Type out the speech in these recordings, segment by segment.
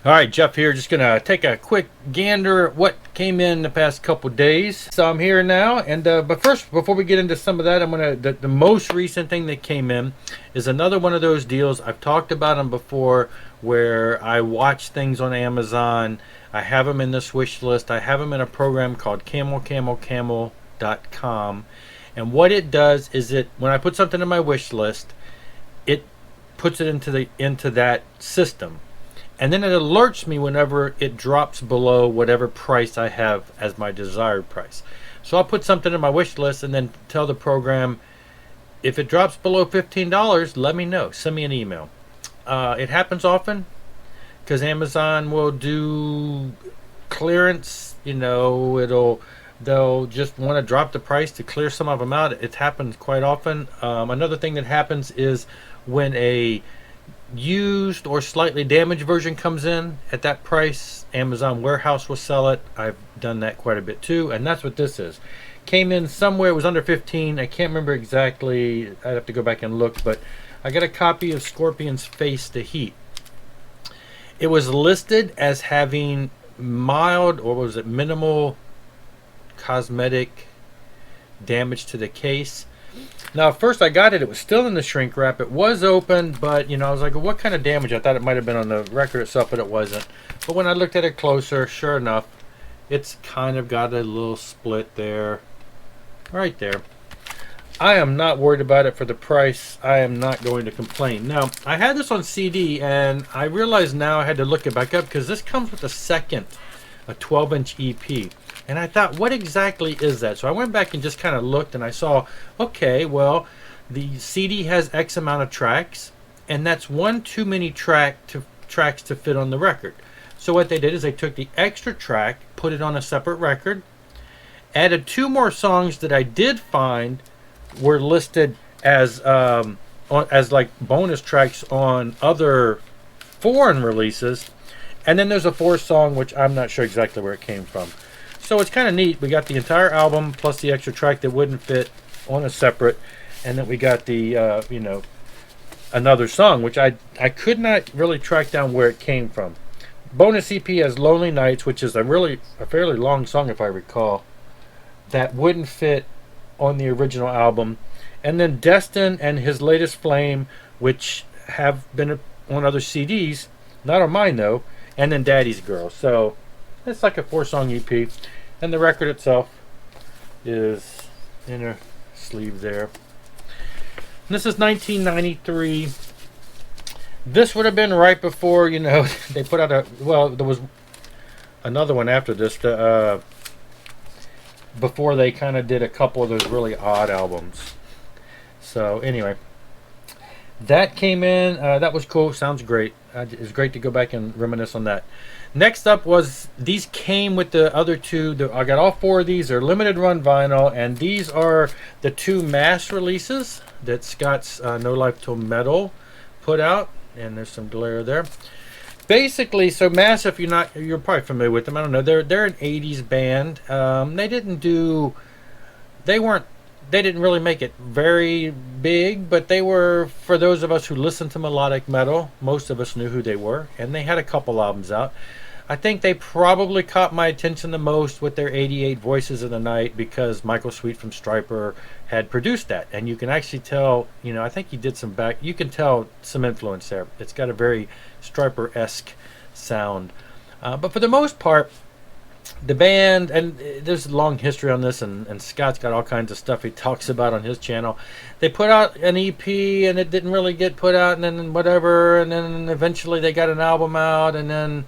All right, Jeff here. Just gonna take a quick gander at what came in the past couple days. So I'm here now, and but first, before we get into some of that, I'm gonna the most recent thing that came in is another one of those deals. I've talked about them before, where I watch things on Amazon. I have them in this wish list. I have them in a program called CamelCamelCamel.com, and what it does is it when I put something in my wish list, it puts it into that system, and then it alerts me whenever it drops below whatever price I have as my desired price. So I'll put something in my wish list and then tell the program, if it drops below $15, let me know. Send me an email. It happens often because Amazon will do clearance. They'll just want to drop the price to clear some of them out. It happens quite often. Another thing that happens is when a used or slightly damaged version comes in at that price, Amazon warehouse will sell it. I've done that quite a bit too, and that's what this is. Came in somewhere, it was under 15. I can't remember exactly. I'd have to go back and look, but I got a copy of Scorpion's Face to Heat. It was listed as having mild, or was it minimal, cosmetic damage to the case. Now, at first I got it. It was still in the shrink wrap. It was open, but I was like, well, what kind of damage? I thought it might have been on the record itself, but it wasn't. But when I looked at it closer, sure enough, it's kind of got a little split there, right there. I am not worried about it for the price. I am not going to complain. Now, I had this on CD, and I realized now I had to look it back up because this comes with a 12-inch EP. And I thought, what exactly is that? So I went back and just kind of looked, and I saw, okay, well, the CD has X amount of tracks, and that's one too many tracks to fit on the record. So what they did is they took the extra track, put it on a separate record, added 2 more songs that I did find were listed as like bonus tracks on other foreign releases, and then there's a 4th song which I'm not sure exactly where it came from. So it's kind of neat. We got the entire album plus the extra track that wouldn't fit on a separate, and then we got the another song which I could not really track down where it came from. Bonus EP has Lonely Nights, which is a fairly long song if I recall, that wouldn't fit on the original album, and then Destin and His Latest Flame, which have been on other CDs, not on mine though, and then Daddy's Girl. So it's like a 4-song EP, and the record itself is in a sleeve there. And this is 1993. This would have been right before they put out there was another one after this. Before they kind of did a couple of those really odd albums. So anyway, that came in. That was cool. Sounds great. It's great to go back and reminisce on that. Next up was, these came with the other 2. I got all 4 of these. They're limited run vinyl, and these are the 2 mass releases that Scott's No Life Till Metal put out. And there's some glare there. Basically, so Mass, if you're probably familiar with them. I don't know. They're an '80s band. They didn't really make it very big, but they were, for those of us who listen to melodic metal, most of us knew who they were, and they had a couple albums out. I think they probably caught my attention the most with their '88 Voices of the Night, because Michael Sweet from Stryper had produced that, and you can actually tell, I think he did you can tell some influence there. It's got a very Stryper-esque sound. But for the most part, the band, and there's a long history on this, and Scott's got all kinds of stuff he talks about on his channel. They put out an EP, and it didn't really get put out, and then whatever, and then eventually they got an album out, and then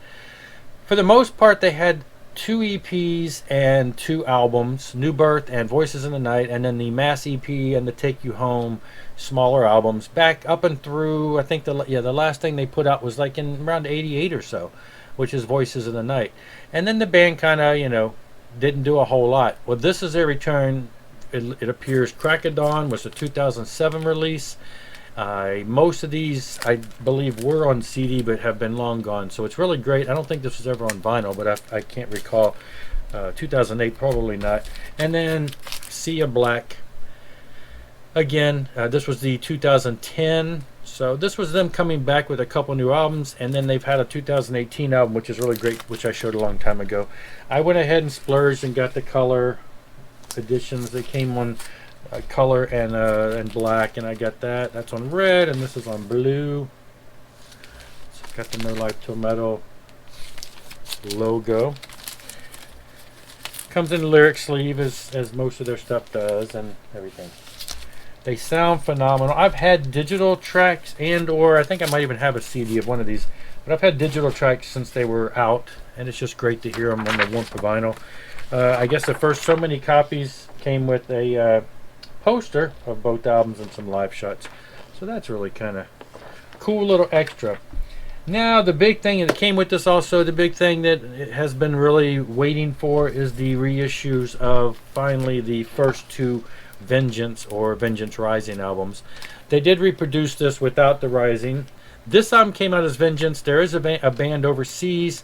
for the most part they had 2 EPs and 2 albums, New Birth and Voices in the Night, and then the Mass EP and the Take You Home smaller albums, back up and through, I think the last thing they put out was like in around '88 or so, which is Voices of the Night. And then the band kind of, didn't do a whole lot. Well, this is their return. It appears Crack of Dawn was a 2007 release. Most of these, I believe, were on CD but have been long gone. So it's really great. I don't think this was ever on vinyl, but I can't recall. 2008, probably not. And then Sea of Black. Again, this was the 2010 So this was them coming back with a couple new albums, and then they've had a 2018 album, which is really great, which I showed a long time ago. I went ahead and splurged and got the color editions. They came on color and black, and I got that. That's on red, and this is on blue. So it's got the No Life Till Metal logo. Comes in the lyric sleeve as most of their stuff does, and everything. They sound phenomenal. I've had digital tracks or I think I might even have a CD of one of these, but I've had digital tracks since they were out, and it's just great to hear them on the warmth of vinyl. I guess the first so many copies came with a poster of both albums and some live shots, so that's really kind of cool little extra. Now the big thing that came with this also, the big thing that it has been really waiting for, is the reissues of finally the first two Vengeance or Vengeance Rising albums. They did reproduce this without the Rising. This album came out as Vengeance. There is a band overseas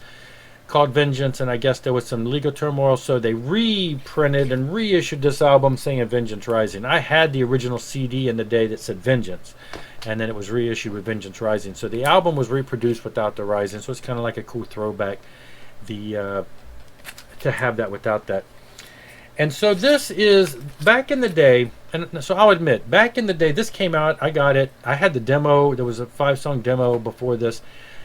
called Vengeance, and I guess there was some legal turmoil, so they reprinted and reissued this album saying Vengeance Rising. I had the original CD in the day that said Vengeance, and then it was reissued with Vengeance Rising. So the album was reproduced without the Rising, so it's kind of like a cool throwback to have that without that. And so this is, back in the day, and so I'll admit, back in the day, this came out, I got it, I had the demo, there was a 5-song demo before this.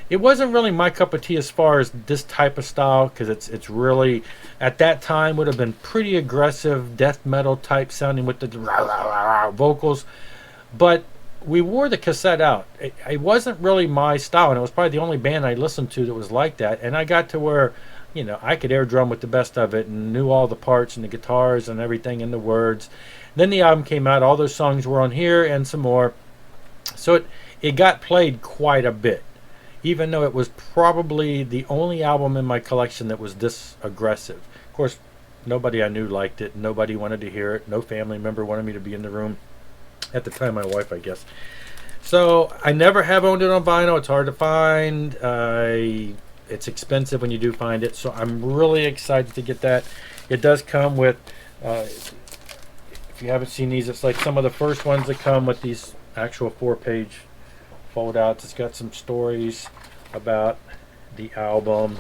It wasn't really my cup of tea as far as this type of style, because it's really, at that time, would have been pretty aggressive, death metal type sounding with the vocals. But we wore the cassette out. It wasn't really my style, and it was probably the only band I listened to that was like that, and I got to where, you know, I could air drum with the best of it and knew all the parts and the guitars and everything and the words. Then the album came out. All those songs were on here and some more. So it got played quite a bit, even though it was probably the only album in my collection that was this aggressive. Of course, nobody I knew liked it. Nobody wanted to hear it. No family member wanted me to be in the room. At the time, my wife, I guess. So I never have owned it on vinyl. It's hard to find. It's expensive when you do find it, so I'm really excited to get that. It does come with, if you haven't seen these, it's like some of the first ones that come with these actual 4-page fold outs. It's got some stories about the album,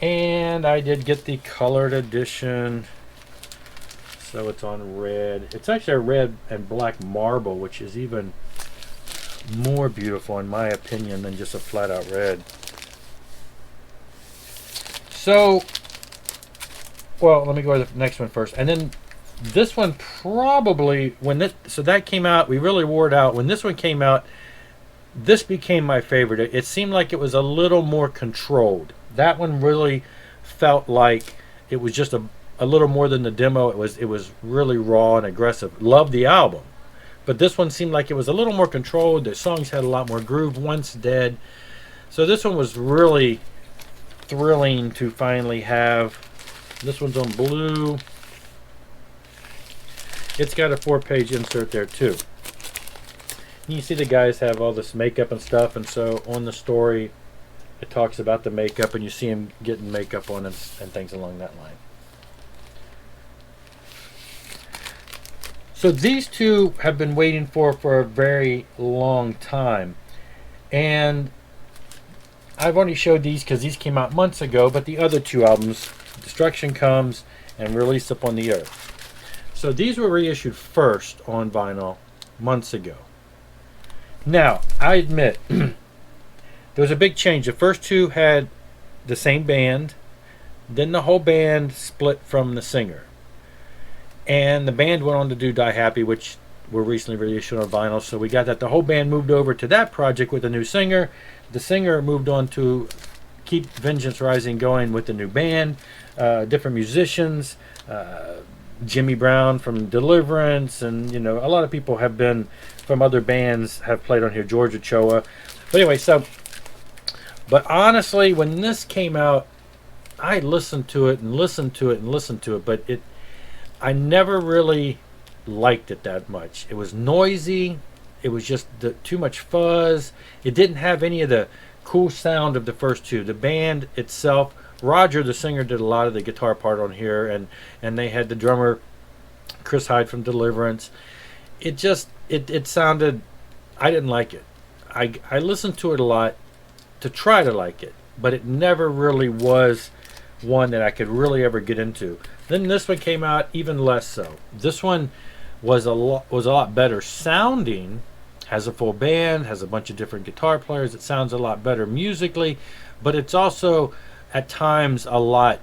and I did get the colored edition, so it's on red. It's actually a red and black marble, which is even more beautiful in my opinion than just a flat out red. So, well, let me go to the next one first. And then this one probably, so that came out, we really wore it out. When this one came out, this became my favorite. It seemed like it was a little more controlled. That one really felt like it was just a little more than the demo. It was really raw and aggressive. Loved the album. But this one seemed like it was a little more controlled. The songs had a lot more groove. Once Dead. So this one was really thrilling to finally have. This one's on blue. It's got a 4-page insert there too. And you see the guys have all this makeup and stuff, and so on the story it talks about the makeup, and you see him getting makeup on and things along that line. So these two have been waiting for a very long time, and I've only showed these because these came out months ago, but the other two albums, Destruction Comes and Release Upon the Earth. So these were reissued first on vinyl months ago. Now, I admit, there was a big change. The first two had the same band, then the whole band split from the singer. And the band went on to do Die Happy, which were recently reissued on vinyl, so we got that. The whole band moved over to that project with a new singer. The singer moved on to keep Vengeance Rising going with the new band, different musicians, Jimmy Brown from Deliverance, and you know, a lot of people have been from other bands have played on here, George Ochoa. But anyway, but honestly, when this came out, I listened to it and listened to it and listened to it, but I never really liked it that much. It was noisy. It was just too much fuzz. It didn't have any of the cool sound of the first two. The band itself, Roger, the singer, did a lot of the guitar part on here, and they had the drummer, Chris Hyde from Deliverance. It sounded I didn't like it. I listened to it a lot to try to like it, but it never really was one that I could really ever get into. Then this one came out even less so. This one was a lot better sounding, has a full band, has a bunch of different guitar players. It sounds a lot better musically, but it's also at times a lot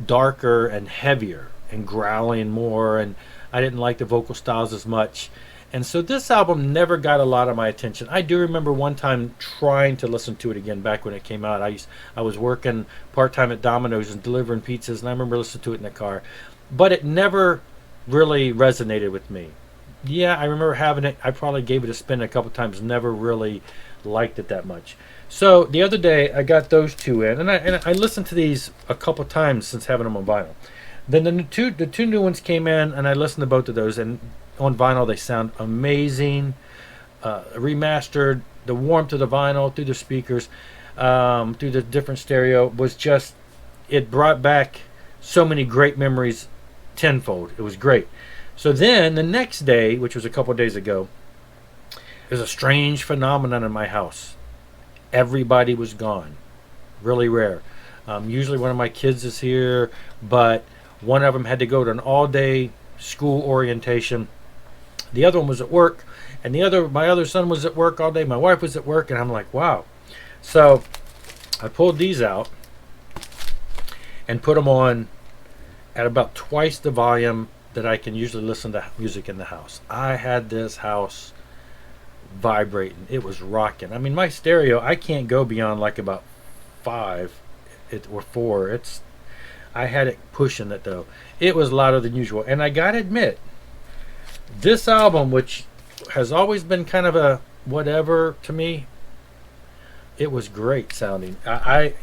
darker and heavier and growling more, and I didn't like the vocal styles as much. And so this album never got a lot of my attention. I do remember one time trying to listen to it again back when it came out. I was working part-time at Domino's and delivering pizzas, and I remember listening to it in the car. But it never really resonated with me. Yeah, I remember having it. I probably gave it a spin a couple times, never really liked it that much. So the other day I got those two in, and I listened to these a couple times since having them on vinyl. Then the two new ones came in, and I listened to both of those, and on vinyl they sound amazing, remastered. The warmth of the vinyl through the speakers, through the different stereo was just, it brought back so many great memories tenfold. It was great. So then the next day, which was a couple days ago, there's a strange phenomenon in my house. Everybody was gone. Really rare. Usually one of my kids is here, but one of them had to go to an all-day school orientation. The other one was at work, and my other son was at work all day. My wife was at work, and I'm like, wow. So I pulled these out and put them on at about twice the volume that I can usually listen to music in the house. I had this house vibrating. It was rocking. I mean, my stereo, I can't go beyond like about 5 or 4. I had it pushing it though. It was louder than usual. And I gotta admit, this album, which has always been kind of a whatever to me, it was great sounding. At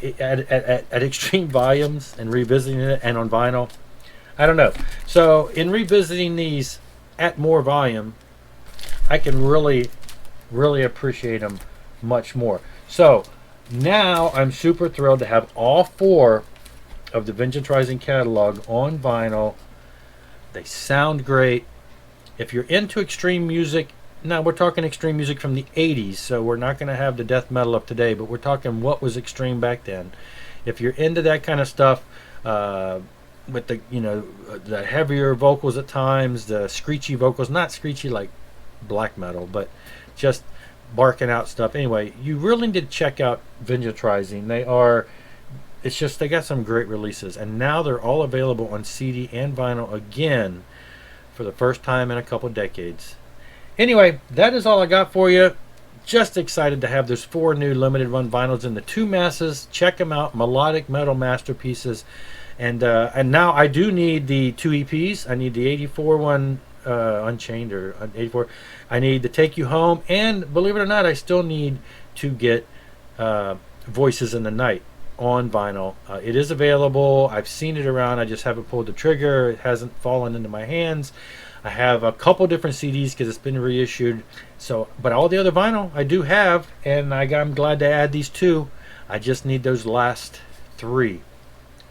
extreme volumes and revisiting it, and on vinyl, I don't know. So in revisiting these at more volume, I can really, really appreciate them much more. So now I'm super thrilled to have all 4 of the Vengeance Rising catalog on vinyl. They sound great. If you're into extreme music, now we're talking extreme music from the 80s, so we're not going to have the death metal of today, but we're talking what was extreme back then. If you're into that kind of stuff, with the heavier vocals at times, the screechy vocals, not screechy like black metal, but just barking out stuff. Anyway, you really need to check out Vengeance Rising. They got some great releases, and now they're all available on CD and vinyl again for the first time in a couple decades. Anyway, that is all I got for you. Just excited to have those 4 new limited run vinyls in the 2 masses. Check them out, melodic metal masterpieces. And now I do need the 2 EPs. I need the 84 one, Unchained, or 84. I need the Take You Home, and believe it or not, I still need to get Voices in the Night on vinyl. It is available. I've seen it around. I just haven't pulled the trigger. It hasn't fallen into my hands. I have a couple different CDs because it's been reissued. So, but all the other vinyl I do have, and I'm glad to add these 2. I just need those last 3.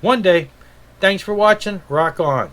One day. Thanks for watching. Rock on.